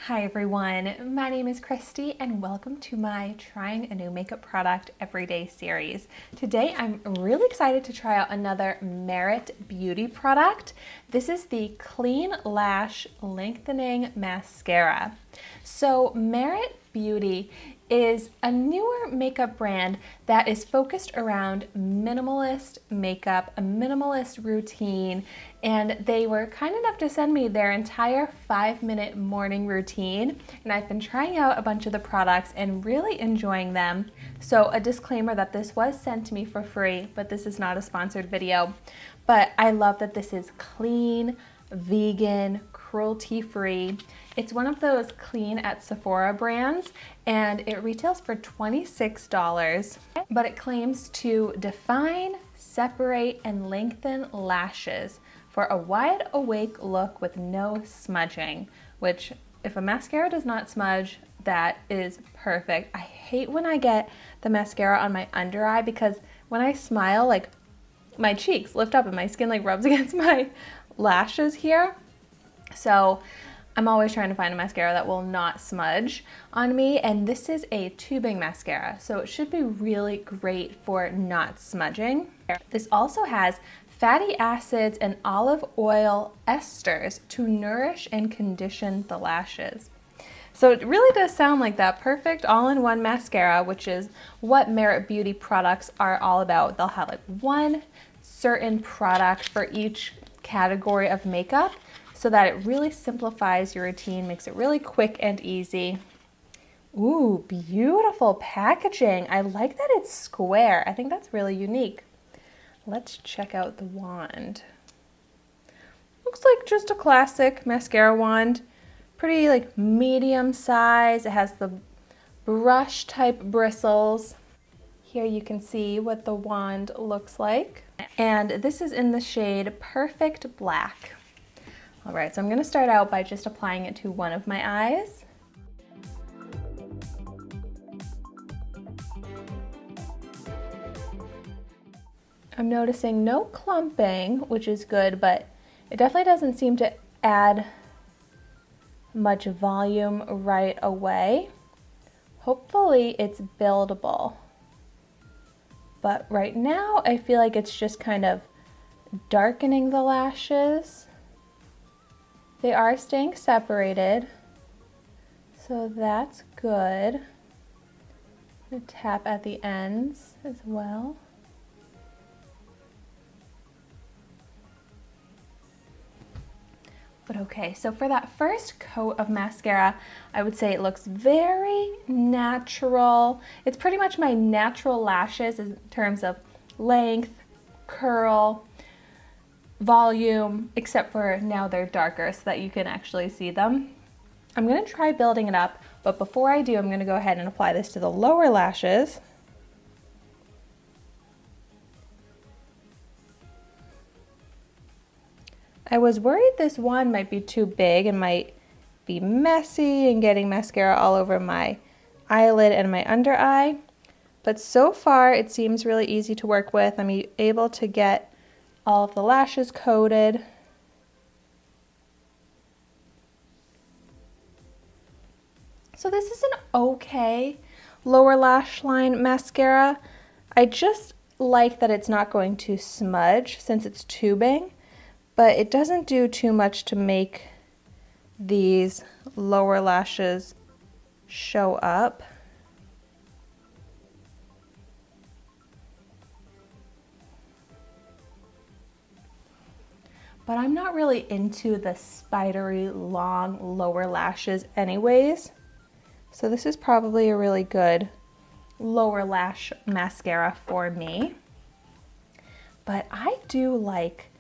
Hi everyone, my name is Christy and welcome to my Trying a New Makeup Product Everyday series. Today I'm really excited to try out another Merit beauty product. This is the Clean Lash Lengthening Mascara. So Merit Beauty is a newer makeup brand that is focused around minimalist makeup, a minimalist routine, and they were kind enough to send me their entire 5-minute morning routine, and I've been trying out a bunch of the products and really enjoying them. So a disclaimer that this was sent to me for free, but this is not a sponsored video. But I love that this is clean, vegan, cruelty-free. It's one of those Clean at Sephora brands, and it retails for $26, but it claims to define, separate, and lengthen lashes for a wide awake look with no smudging, which if a mascara does not smudge, that is perfect. I hate when I get the mascara on my under eye because when I smile, like my cheeks lift up and my skin like rubs against my lashes here. So I'm always trying to find a mascara that will not smudge on me, and this is a tubing mascara, so it should be really great for not smudging. This also has fatty acids and olive oil esters to nourish and condition the lashes. So it really does sound like that perfect all-in-one mascara, which is what Merit Beauty products are all about. They'll have like one certain product for each category of makeup, so that it really simplifies your routine, makes it really quick and easy. Ooh, beautiful packaging. I like that it's square. I think that's really unique. Let's check out the wand. Looks like just a classic mascara wand. Pretty like medium size. It has the brush type bristles. Here you can see what the wand looks like. And this is in the shade Perfect Black. All right, so I'm gonna start out by just applying it to one of my eyes. I'm noticing no clumping, which is good, but it definitely doesn't seem to add much volume right away. Hopefully it's buildable. But right now I feel like it's just kind of darkening the lashes. They are staying separated, so that's good. I'm going to tap at the ends as well. But okay, so for that first coat of mascara, I would say it looks very natural. It's pretty much my natural lashes in terms of length, curl, volume, except for now they're darker so that you can actually see them. I'm going to try building it up, but before I do, I'm going to go ahead and apply this to the lower lashes. I was worried this wand might be too big and might be messy and getting mascara all over my eyelid and my under eye, but so far it seems really easy to work with. I'm able to get all of the lashes coated. So this is an okay lower lash line mascara. I just like that it's not going to smudge since it's tubing, but it doesn't do too much to make these lower lashes show up. But I'm not really into the spidery long lower lashes anyways. So this is probably a really good lower lash mascara for me. But I do like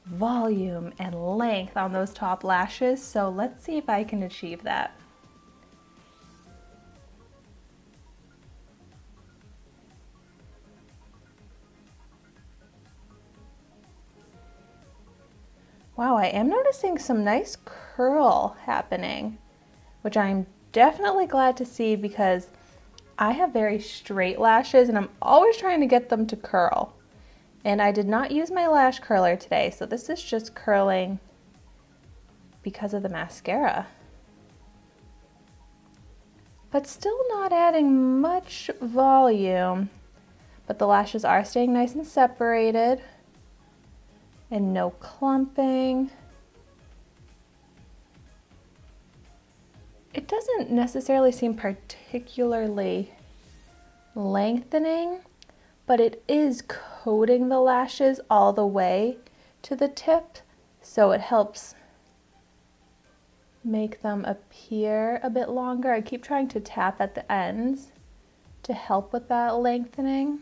volume and length on those top lashes, so let's see if I can achieve that. Wow, I am noticing some nice curl happening, which I'm definitely glad to see because I have very straight lashes and I'm always trying to get them to curl. And I did not use my lash curler today, so this is just curling because of the mascara. but still not adding much volume. But the lashes are staying nice and separated and no clumping. It doesn't necessarily seem particularly lengthening, but it is coating the lashes all the way to the tip, so it helps make them appear a bit longer. I keep trying to tap at the ends to help with that lengthening.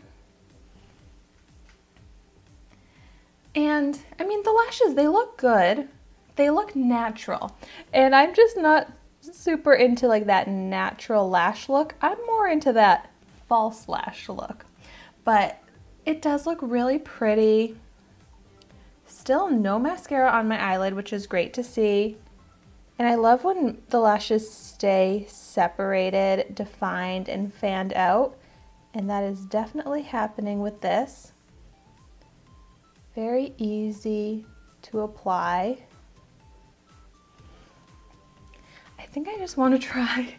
And I mean, the lashes, they look good. They look natural. And I'm just not super into like that natural lash look. I'm more into that false lash look. But it does look really pretty. Still no mascara on my eyelid, which is great to see. And I love when the lashes stay separated, defined, and fanned out. And that is definitely happening with this. Very easy to apply. I think I just want to try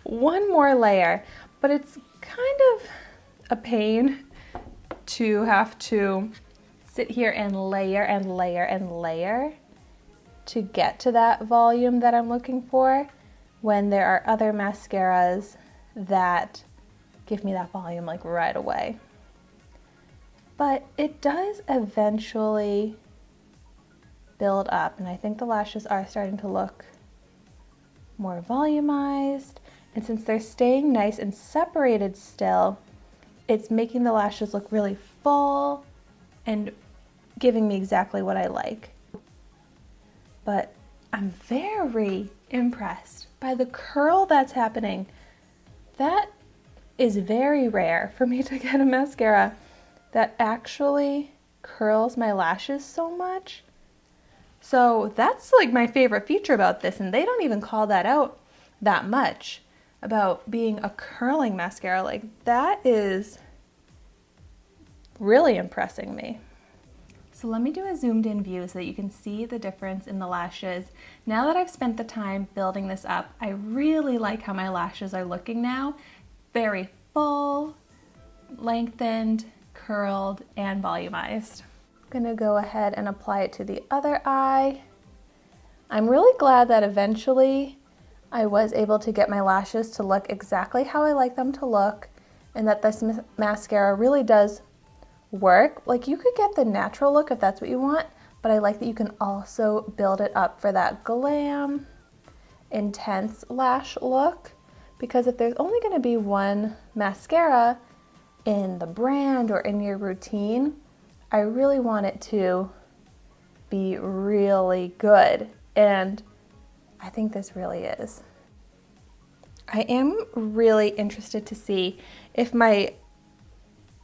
one more layer, but it's kind of a pain to have to sit here and layer and layer and layer to get to that volume that I'm looking for when there are other mascaras that give me that volume like right away. But it does eventually build up, and I think the lashes are starting to look more volumized, and since they're staying nice and separated still, it's making the lashes look really full and giving me exactly what I like. But I'm very impressed by the curl that's happening. That is very rare for me to get a mascara that actually curls my lashes so much. So that's like my favorite feature about this, and they don't even call that out that much about being a curling mascara. Like, that is really impressing me. So let me do a zoomed in view so that you can see the difference in the lashes. Now that I've spent the time building this up, I really like how my lashes are looking now. Very full, lengthened, curled, and volumized. I'm gonna go ahead and apply it to the other eye. I'm really glad that eventually I was able to get my lashes to look exactly how I like them to look, and that this mascara really does work. Like, you could get the natural look if that's what you want, but I like that you can also build it up for that glam, intense lash look, because if there's only gonna be one mascara in the brand or in your routine, I really want it to be really good, and I think this really is. I am really interested to see if my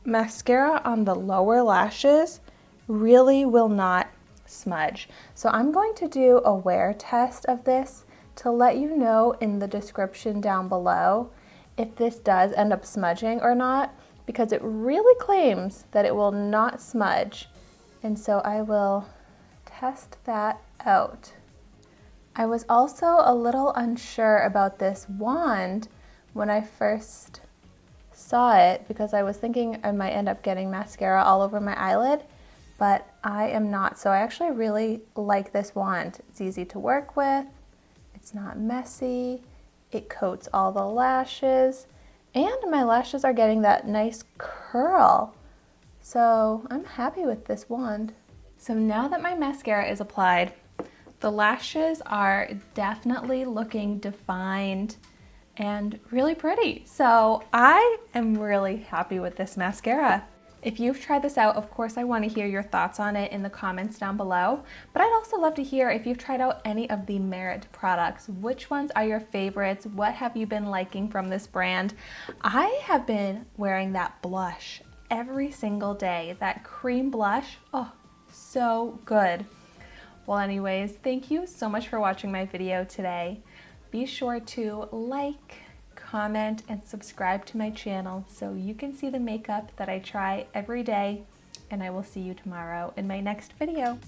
mascara on the lower lashes really will not smudge. So I'm going to do a wear test of this to let you know in the description down below if this does end up smudging or not, because it really claims that it will not smudge. And so I will test that out. I was also a little unsure about this wand when I first saw it, because I was thinking I might end up getting mascara all over my eyelid, but I am not. So I actually really like this wand. It's easy to work with, it's not messy, it coats all the lashes, and my lashes are getting that nice curl. So I'm happy with this wand. So now that my mascara is applied, the lashes are definitely looking defined and really pretty. So I am really happy with this mascara. If you've tried this out, of course I want to hear your thoughts on it in the comments down below, but I'd also love to hear if you've tried out any of the Merit products. Which ones are your favorites? What have you been liking from this brand? I have been wearing that blush every single day, that cream blush. Oh, so good. Well, anyways, thank you so much for watching my video today. Be sure to like, comment, and subscribe to my channel so you can see the makeup that I try every day, and I will see you tomorrow in my next video.